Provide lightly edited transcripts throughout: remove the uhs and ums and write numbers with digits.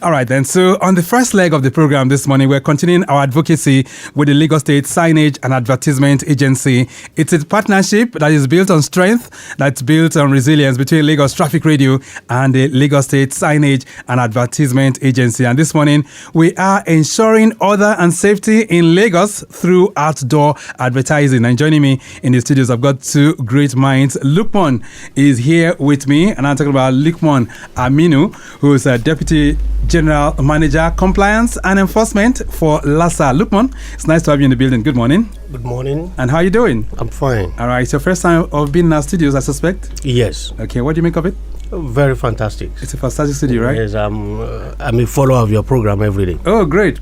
All right, then. So on the first leg of the program this morning, we're continuing our advocacy with the Lagos State Signage and Advertisement Agency. It's a partnership that is built on strength, that's built on resilience between Lagos Traffic Radio and the Lagos State Signage and Advertisement Agency. And this morning, we are ensuring order and safety in Lagos through outdoor advertising. And joining me in the studios, I've got two great minds. Lukman is here with me, and I'm talking about Lukman Aminu, who is a Deputy General Manager, Compliance and Enforcement for LASAA. Lukman, it's nice to have you in the building. Good morning. Good morning. And how are you doing? I'm fine. All right. It's your first time of being in our studios, I suspect? Yes. Okay. What do you make of it? Very fantastic. It's a fantastic studio, right? Yes, I'm a follower of your program every day. Oh, great.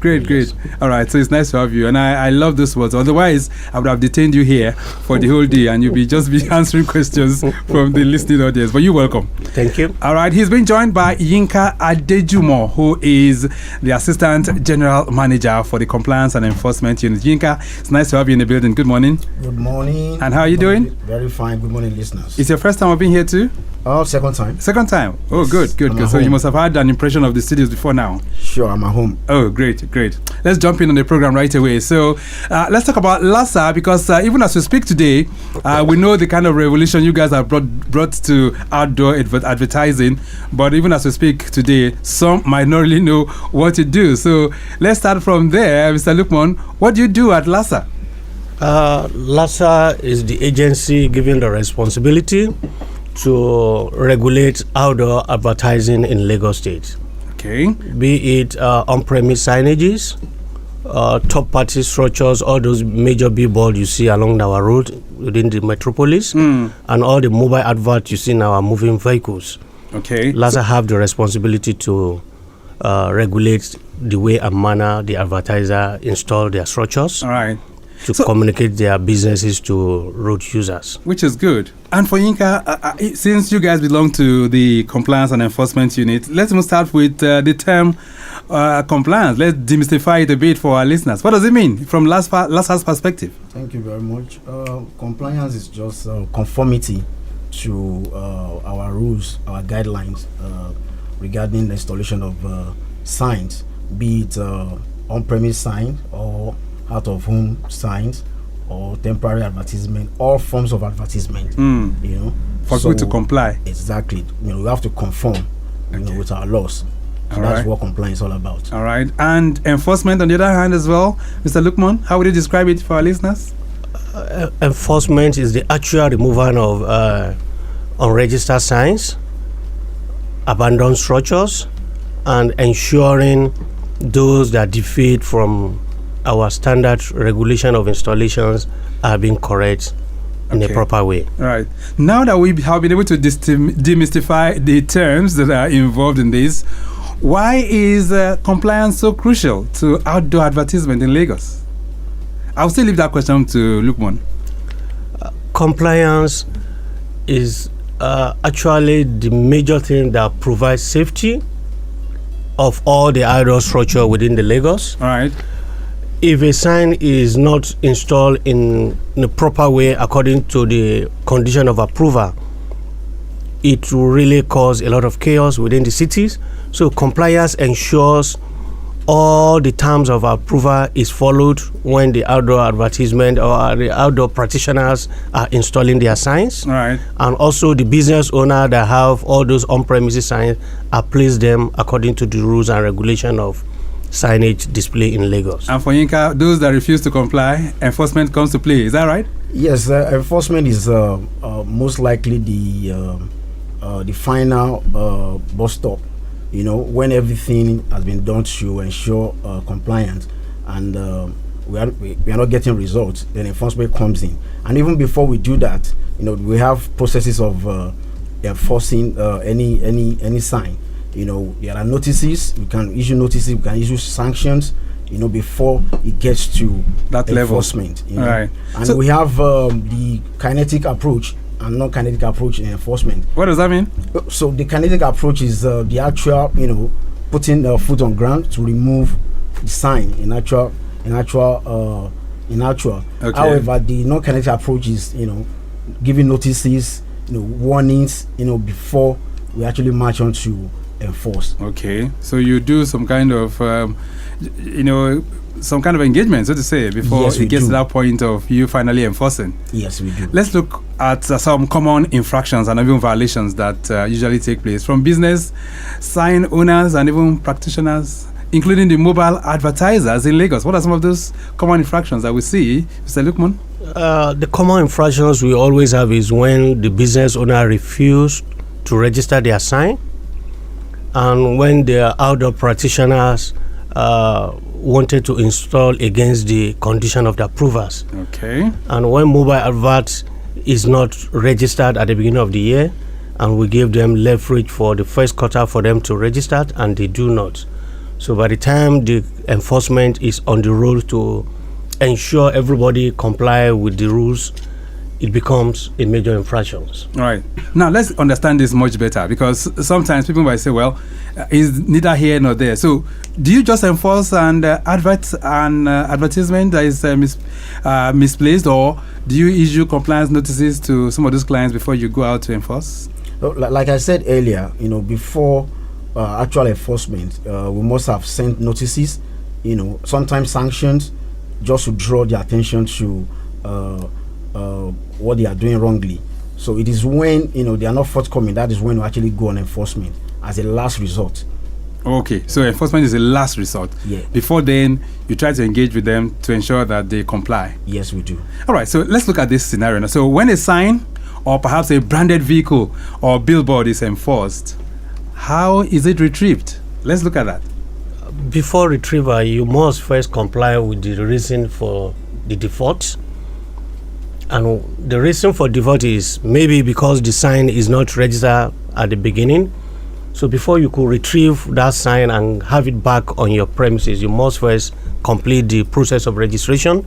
All right, so it's nice to have you. And I love those words. Otherwise, I would have detained you here for the whole day and you'll be answering questions from the listening audience. But you're welcome. Thank you. All right, he's been joined by Yinka Adejumo, who is the Assistant General Manager for the Compliance and Enforcement Unit. Yinka, it's nice to have you in the building. Good morning. Good morning. And how are you doing? Very fine. Good morning, listeners. It's your first time of being here too? Second time. Second time. Oh, good. So you must have had an impression of the studios before now. Sure, I'm at home. Oh, great. Let's jump in on the program right away. So let's talk about LASAA, because even as we speak today, we know the kind of revolution you guys have brought to outdoor advertising. But even as we speak today, some might not really know what you do. So let's start from there. Mr. Lukman, what do you do at LASAA? LASAA is the agency given the responsibility to regulate outdoor advertising in Lagos State. Okay. Be it on-premise signages, third-party structures, all those major billboards you see along our road within the metropolis, and all the mobile adverts you see in our moving vehicles. Okay. LASAA have the responsibility to regulate the way and manner the advertiser install their structures. All right. To communicate their businesses to road users. Which is good. And for Yinka, since you guys belong to the Compliance and Enforcement Unit, let's start with the term compliance. Let's demystify it a bit for our listeners. What does it mean from LASAA's perspective? Thank you very much. Compliance is just conformity to our rules, our guidelines regarding the installation of signs, be it on-premise sign or out-of-home signs or temporary advertisement, all forms of advertisement, for people to comply. Exactly. We have to conform, with our laws. So that's what compliance is all about. All right. And enforcement on the other hand as well, Mr. Lukman, how would you describe it for our listeners? Enforcement is the actual removal of unregistered signs, abandoned structures, and ensuring those that defeat from our standard regulation of installations are being correct in a proper way. Right. Now that we have been able to demystify the terms that are involved in this, why is compliance so crucial to outdoor advertisement in Lagos? I'll still leave that question to Lukman. Compliance is actually the major thing that provides safety of all the outdoor structure within the Lagos. All right. If a sign is not installed in the proper way according to the condition of approval, it will really cause a lot of chaos within the cities. So compliance ensures all the terms of approval is followed when the outdoor advertisement or the outdoor practitioners are installing their signs. All right. And also the business owner that have all those on-premises signs are placed them according to the rules and regulation of signage display in Lagos. And for Yinka, those that refuse to comply, enforcement comes to play. Is that right? Yes, enforcement is most likely the final bus stop. When everything has been done to ensure compliance, and we are not getting results, then enforcement comes in. And even before we do that, we have processes of enforcing any sign. There are notices. We can issue notices. We can issue sanctions. Before it gets to that enforcement. All right. And so we have the kinetic approach and non-kinetic approach in enforcement. What does that mean? So the kinetic approach is the actual, putting the foot on ground to remove the sign in actual. Okay. However, the non-kinetic approach is, giving notices, warnings, before we actually march on to enforced. Okay, so you do some kind of, some kind of engagement, so to say, before Yes, we it gets do. to that point of you finally enforcing. Yes, we do. Let's look at some common infractions and even violations that usually take place from business, sign owners, and even practitioners, including the mobile advertisers in Lagos. What are some of those common infractions that we see, Mr. Lukman? The common infractions we always have is when the business owner refused to register their sign, and when the outdoor practitioners wanted to install against the condition of the approvers. Okay. And when mobile advert is not registered at the beginning of the year, and we give them leverage for the first quarter for them to register, and they do not. So by the time the enforcement is on the road to ensure everybody comply with the rules, it becomes a major infraction. All right. Now let's understand this much better, because sometimes people might say, well, it's neither here nor there. So do you just enforce an advertisement that is misplaced, or do you issue compliance notices to some of those clients before you go out to enforce? Like I said earlier, before actual enforcement, we must have sent notices, sometimes sanctions, just to draw the attention to what they are doing wrongly. So it is when they are not forthcoming, that is when we actually go on enforcement as a last resort. Okay, so enforcement is a last resort. Yeah. Before then, you try to engage with them to ensure that they comply. Yes, we do. All right, so let's look at this scenario now. So when a sign or perhaps a branded vehicle or billboard is enforced, how is it retrieved? Let's look at that. Before retrieval, you must first comply with the reason for the default. And the reason for default is maybe because the sign is not registered at the beginning. So before you could retrieve that sign and have it back on your premises, you must first complete the process of registration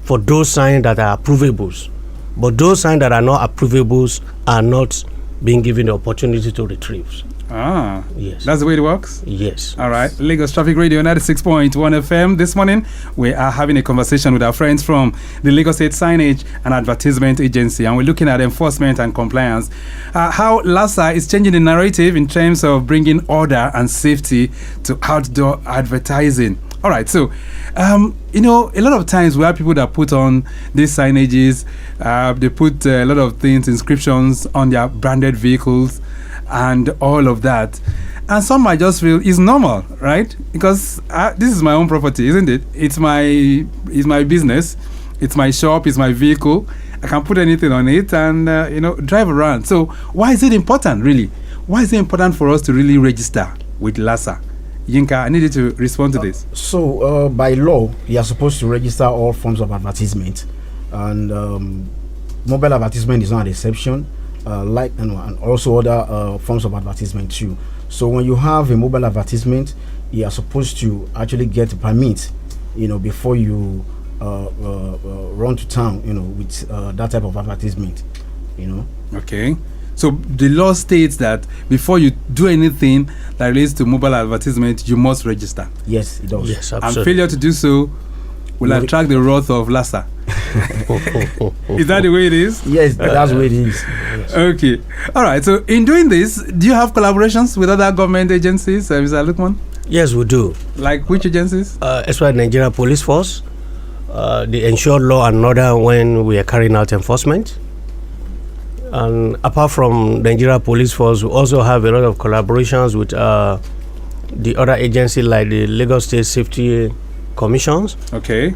for those signs that are approvables. But those signs that are not approvables are not being given the opportunity to retrieve. Ah, yes. That's the way it works? Yes. All right. Lagos Traffic Radio 96.1 FM. This morning, we are having a conversation with our friends from the Lagos State Signage and Advertisement Agency, and we're looking at enforcement and compliance. How LASAA is changing the narrative in terms of bringing order and safety to outdoor advertising. All right. So, a lot of times we have people that put on these signages, they put a lot of things, inscriptions on their branded vehicles and all of that, and some might just feel it's normal, right? Because this is my own property, isn't it? It's my business, it's my shop, it's my vehicle. I can put anything on it and drive around. So why is it important, really? Why is it important for us to really register with LASAA? Yinka, I need you to respond to this. So by law, you are supposed to register all forms of advertisement, and mobile advertisement is not an exception. And also other forms of advertisement too. So when you have a mobile advertisement, you are supposed to actually get a permit, before you run to town, with that type of advertisement, Okay. So the law states that before you do anything that relates to mobile advertisement, you must register. Yes, it does. Yes, And absolutely. failure to do so will attract the wrath of LASAA. Is that the way it is? Yes, that's the way it is. Okay. All right. So in doing this, do you have collaborations with other government agencies, Mr. Lukman? Yes, we do. Like which agencies? As well as Nigeria Police Force, they ensure law and order when we are carrying out enforcement. And apart from Nigeria Police Force, we also have a lot of collaborations with the other agencies like the Lagos State Safety Commissions. Okay.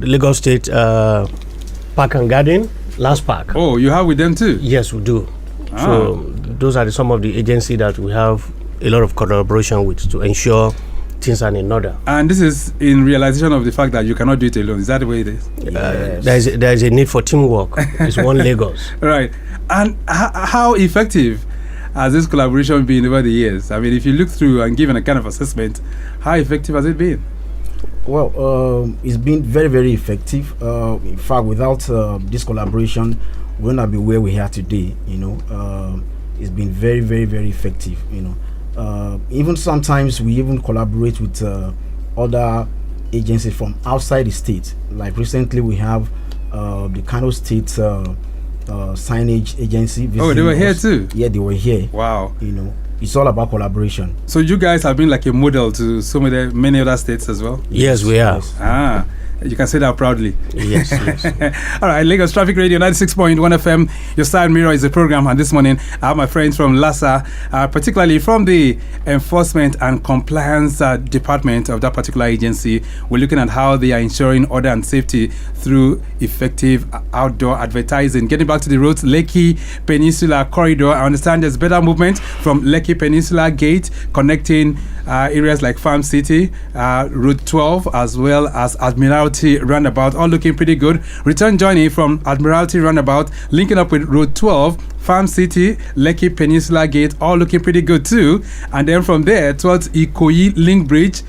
Lagos State Park and Garden, Last Park. Oh, you have with them too? Yes, we do. Ah. So those are some of the agencies that we have a lot of collaboration with to ensure things are in order. And this is in realization of the fact that you cannot do it alone. Is that the way it is? Yes. There is a need for teamwork. It's one Lagos. Right. And how effective has this collaboration been over the years? I mean, if you look through and given a kind of assessment, how effective has it been? Well, it's been very, very effective. In fact, without this collaboration, we would not be where we are today. It's been very, very, very effective. Even sometimes we even collaborate with other agencies from outside the state. Like recently, we have the Kano State signage agency. Oh, they were here too? Yeah, they were here. Wow. it's all about collaboration. So you guys have been like a model to many other states as well? Yes, we are. Ah, you can say that proudly. Yes, yes. All right, Lagos Traffic Radio 96.1 FM. Your Side Mirror is the program, and this morning I have my friends from LASAA, particularly from the Enforcement and Compliance Department of that particular agency. We're looking at how they are ensuring order and safety through effective outdoor advertising. Getting back to the roads, Lekki Peninsula Corridor, I understand there's better movement from Lekki Peninsula Gate connecting areas like Farm City, Route 12, as well as Admiralty Roundabout, all looking pretty good. Return journey from Admiralty Roundabout, linking up with Route 12, Farm City, Lekki Peninsula Gate, all looking pretty good too. And then from there towards Ikoyi Link Bridge,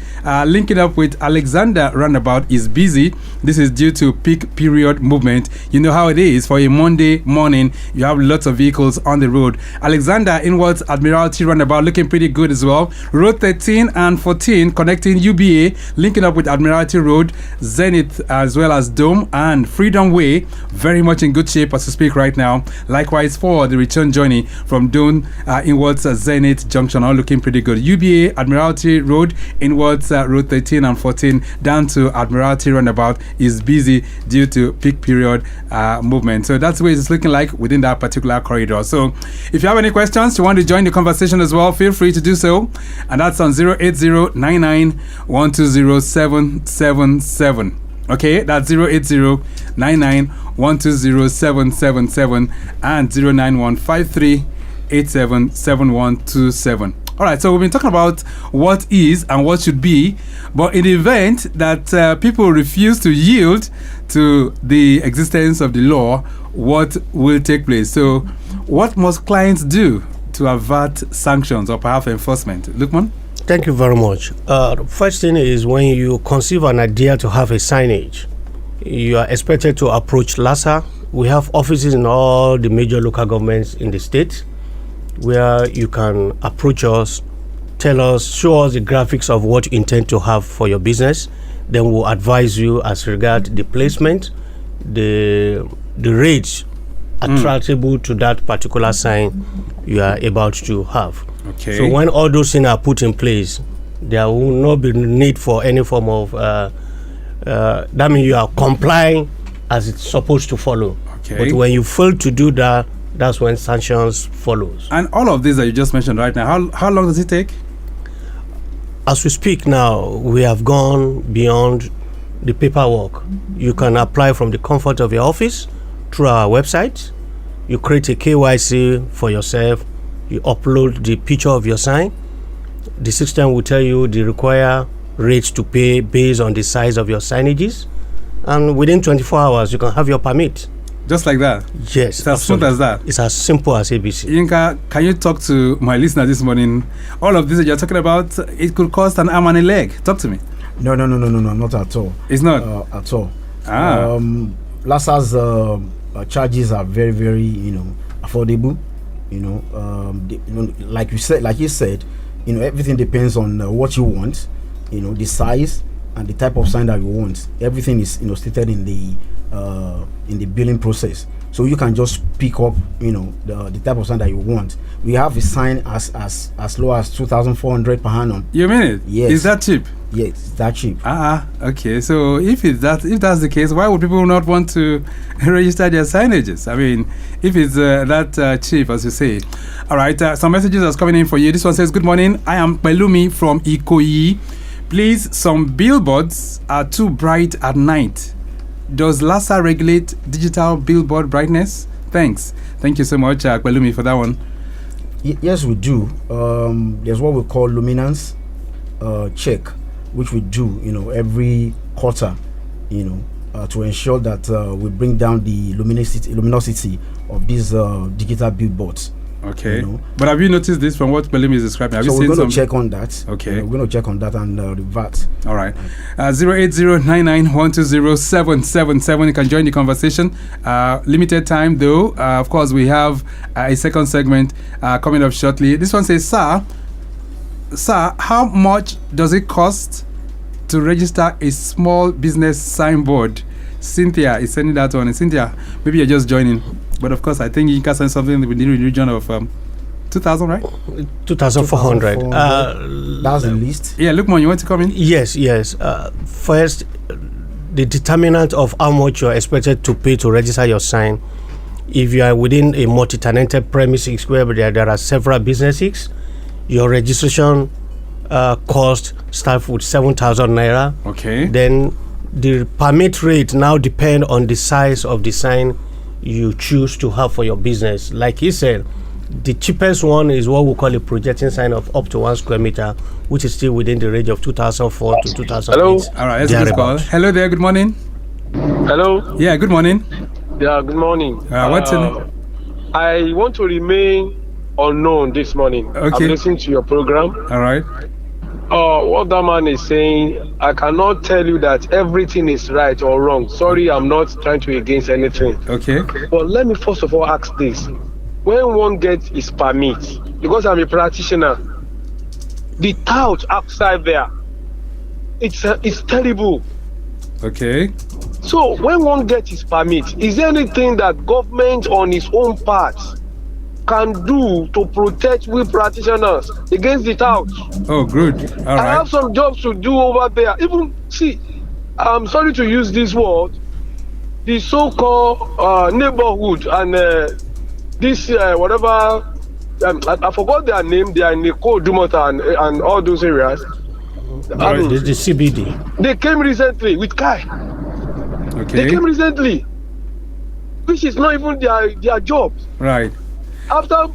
linking up with Alexander Roundabout is busy. This is due to peak period movement. You know how it is for a Monday morning. You have lots of vehicles on the road. Alexander inwards Admiralty Roundabout looking pretty good as well. Road 13 and 14 connecting UBA, linking up with Admiralty Road, Zenith, as well as Dome and Freedom Way, very much in good shape as we speak right now. Likewise for the return journey from Dome inwards Zenith Junction, all looking pretty good. UBA, Admiralty Road inwards Road 13 and 14 down to Admiralty Roundabout is busy due to peak period movement. So that's what it's looking like within that particular corridor. So if you have any questions, you want to join the conversation as well, feel free to do so. And that's on 08099120777. Okay, that's 08099120777 and 09153877127. All right, so we've been talking about what is and what should be, but in the event that people refuse to yield to the existence of the law, what will take place? So what must clients do to avert sanctions or perhaps enforcement? Lukman? Thank you very much. First thing is, when you conceive an idea to have a signage, you are expected to approach LASAA. We have offices in all the major local governments in the state where you can approach us, tell us, show us the graphics of what you intend to have for your business. Then we'll advise you as regard the placement, the rates attractable to that particular sign you are about to have. Okay. So when all those things are put in place, there will not be need for any form of that means you are complying as it's supposed to follow. Okay. But when you fail to do that, that's when sanctions follows. And all of this that you just mentioned right now, how long does it take? As we speak now, we have gone beyond the paperwork. You can apply from the comfort of your office through our website. You create a KYC for yourself. You upload the picture of your sign. The system will tell you the required rates to pay based on the size of your signages. And within 24 hours, you can have your permit. Just like that? Yes. It's as simple as that? It's as simple as ABC. Yinka, can you talk to my listener this morning? All of this that you're talking about, it could cost an arm and a leg. Talk to me. No, not at all. It's not? At all. LASAA's charges are very, very, affordable. Like you said, everything depends on what you want, the size and the type of sign that you want. Everything is, stated in the billing process. So you can just pick up, the type of sign that you want. We have a sign as low as 2,400 per annum. You mean it? Yes. Is that cheap? Yes, it's that cheap. Okay. So if that's the case, why would people not want to register their signages? I mean, if it's that cheap, as you say. All right. Some messages are coming in for you. This one says, "Good morning. I am Pelumi from Ikoyi. Please, some billboards are too bright at night. Does LASAA regulate digital billboard brightness? Thanks." Thank you so much, Pelumi, for that one. Yes, we do. There's what we call luminance check, which we do, every quarter, to ensure that we bring down the luminosity of these digital billboards. Okay. But have you noticed this from what Pelumi is describing? Have you seen we're going to check on that. Okay. We're going to check on that and revert. All right. 08099120777. You can join the conversation. Limited time, though. Of course, we have a second segment coming up shortly. This one says, Sir, how much does it cost to register a small business signboard? Cynthia is sending that one. And Cynthia, maybe you're just joining. But of course, I think Yinka sent something within the region of 2,000, right? 2,400. That's the list. Yeah, Lukman, you want to come in? Yes. First, the determinant of how much you're expected to pay to register your sign. If you are within a multi-tenanted premises where there are several businesses, your registration cost starts with 7,000 naira. Okay. Then the permit rate now depend on the size of the sign you choose to have for your business. Like he said, the cheapest one is what we call a projecting sign of up to 1 square meter, which is still within the range of 2004 to 2008. Hello. All right, let's just call. Hello there, good morning. Hello. Yeah, good morning. Yeah, good morning. What's your name? I want to remain unknown this morning. Okay. I'm listening to your program. All right. What that man is saying, I cannot tell you that everything is right or wrong. Sorry, I'm not trying to against anything. Okay. But let me first of all ask this. When one gets his permit, because I'm a practitioner, the tout outside there, it's terrible. Okay. So when one gets his permit, is there anything that government on its own part can do to protect we practitioners against the tout? Oh, good. All I right. have some jobs to do over there. Even, see, I'm sorry to use this word, the so-called neighborhood and this whatever, I forgot their name, they are in Dumota and all those areas. Right. The CBD. They came recently with Kai. Okay. They came recently, which is not even their job. Right. After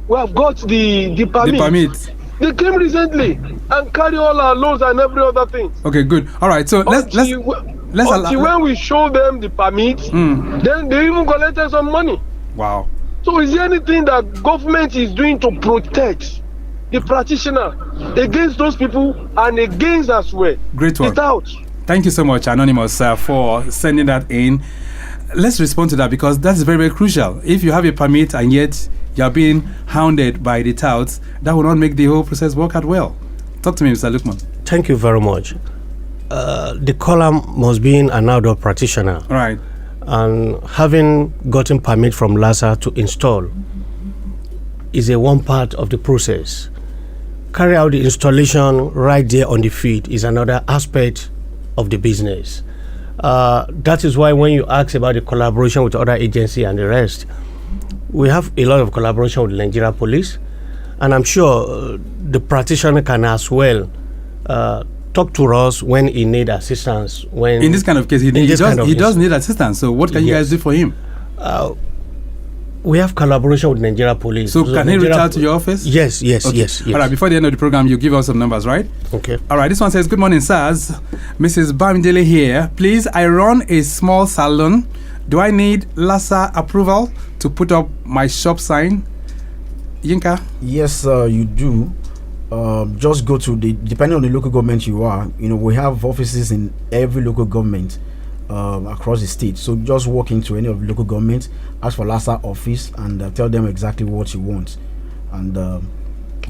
we have got the permit, The permit. they came recently and carry all our loans and every other thing. Okay, good. All right. So let's until when we show them the permit, then they even collected some money. Wow. So is there anything that government is doing to protect the practitioner against those people and against as well? Great work. Without. Thank you so much, Anonymous, for sending that in. Let's respond to that because that's very, very crucial. If you have a permit and yet you're being hounded by the touts, that will not make the whole process work out well. Talk to me, Mr. Lukman. Thank you very much. The caller must be an adult practitioner. Right. And having gotten permit from LASAA to install is a one part of the process. Carry out the installation right there on the field is another aspect of the business. That is why when you ask about the collaboration with other agencies and the rest, we have a lot of collaboration with Nigeria Police, and I'm sure the practitioner can as well talk to us when he need assistance. When in this kind of case, he does need assistance. So what can you guys do for him? We have collaboration with Nigeria Police. So can he reach out to your office? Yes. Okay. All right, before the end of the program, you give us some numbers, right? Okay. All right, this one says, good morning, sirs. Mrs. Bamidele here. Please, I run a small salon. Do I need LASAA approval to put up my shop sign? Yinka? Yes, you do. Just go to depending on the local government you are, we have offices in every local government across the state. So just walk into any of the local government, ask for LASAA office, and tell them exactly what you want, and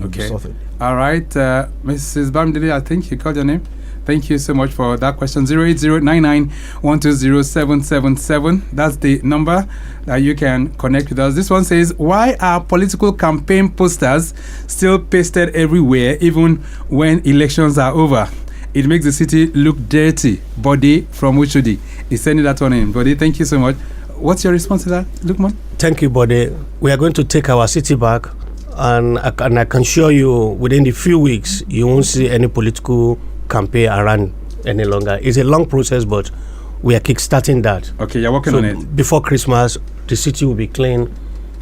okay. Sorted. All right, Mrs. Bamdili, I think you called your name. Thank you so much for that question. 08099120777. That's the number that you can connect with us. This one says, why are political campaign posters still pasted everywhere even when elections are over? It makes the city look dirty. Body from Uchudi. He's sending that one in. Body, thank you so much. What's your response to that, Lukman? Thank you, Body. We are going to take our city back, and I can assure you within the few weeks, you won't see any political campaign around any longer. It's a long process, but we are kickstarting that. Okay, you're working on it. Before Christmas, the city will be clean,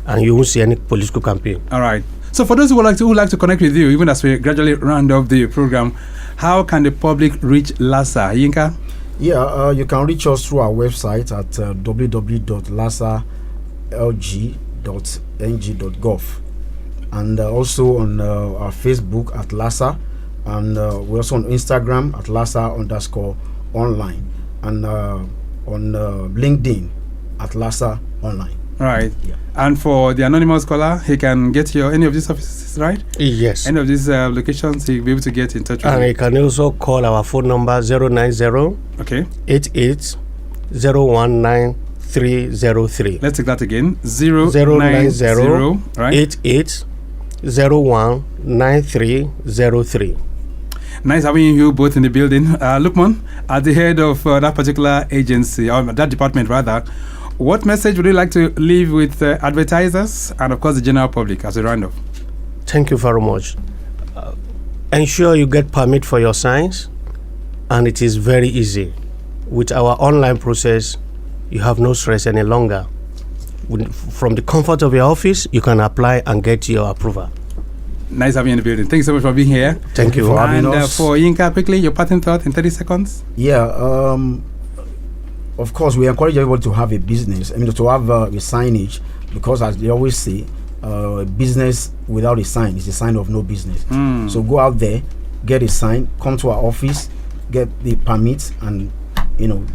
and you won't see any political campaign. All right. So for those who would like to connect with you, even as we gradually round off the program, how can the public reach LASAA? Yinka? Yeah, you can reach us through our website at www.lasalg.ng.gov, and also on our Facebook at LASAA, and we're also on Instagram at LASAA_online, and on LinkedIn at LASAA online. Right. Yeah. And for the anonymous caller, he can get any of these offices, right? Yes. Any of these locations, he'll be able to get in touch with And you. he can also call our phone number 090 okay. 88 019 303. Let's take that again. 090 090 right? 88 019303. Nice having you both in the building. Lukman, as the head of that particular agency, or that department rather, what message would you like to leave with advertisers and, of course, the general public as a roundup? Thank you very much. Ensure you get permit for your signs, and it is very easy. With our online process, you have no stress any longer. From the comfort of your office, you can apply and get your approval. Nice having you in the building. Thank you so much for being here. Thank you for having us. And for Yinka, quickly, your parting thought in 30 seconds. Yeah, of course, we encourage everybody to have a business. I mean, to have a signage, because as they always say, business without a sign is a sign of no business. So go out there, get a sign, come to our office, get the permits, and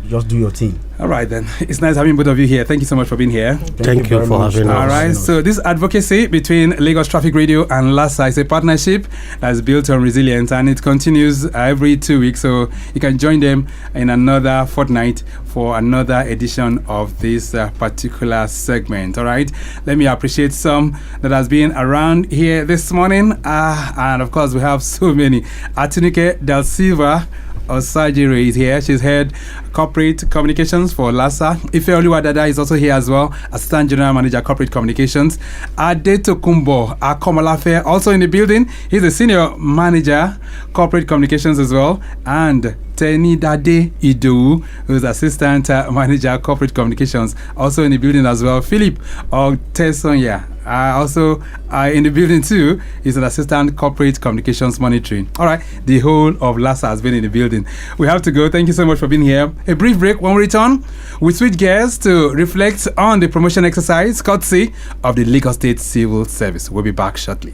just do your thing. All right, then. It's nice having both of you here. Thank you so much for being here. Thank you for having us. All right, so this advocacy between Lagos Traffic Radio and LASAA is a partnership that's built on resilience, and it continues every 2 weeks. So you can join them in another fortnight for another edition of this particular segment. All right, let me appreciate some that has been around here this morning. And of course, we have so many. Atunike Del Silva Osajiri is here. She's head corporate communications for LASAA. Ife Oluwadada is also here as well, Assistant General Manager Corporate Communications. Adetokunbo Akomolafe also in the building. He's a Senior Manager Corporate Communications as well. And Tenidade Idu, who's Assistant Manager Corporate Communications, also in the building as well. Philip Otesonya also in the building too. He's an Assistant Corporate Communications Monitoring. All right, the whole of LASAA has been in the building. We have to go. Thank you so much for being here. A brief break. When we return, we switch gears to reflect on the promotion exercise courtesy of the Lagos State Civil Service. We'll be back shortly.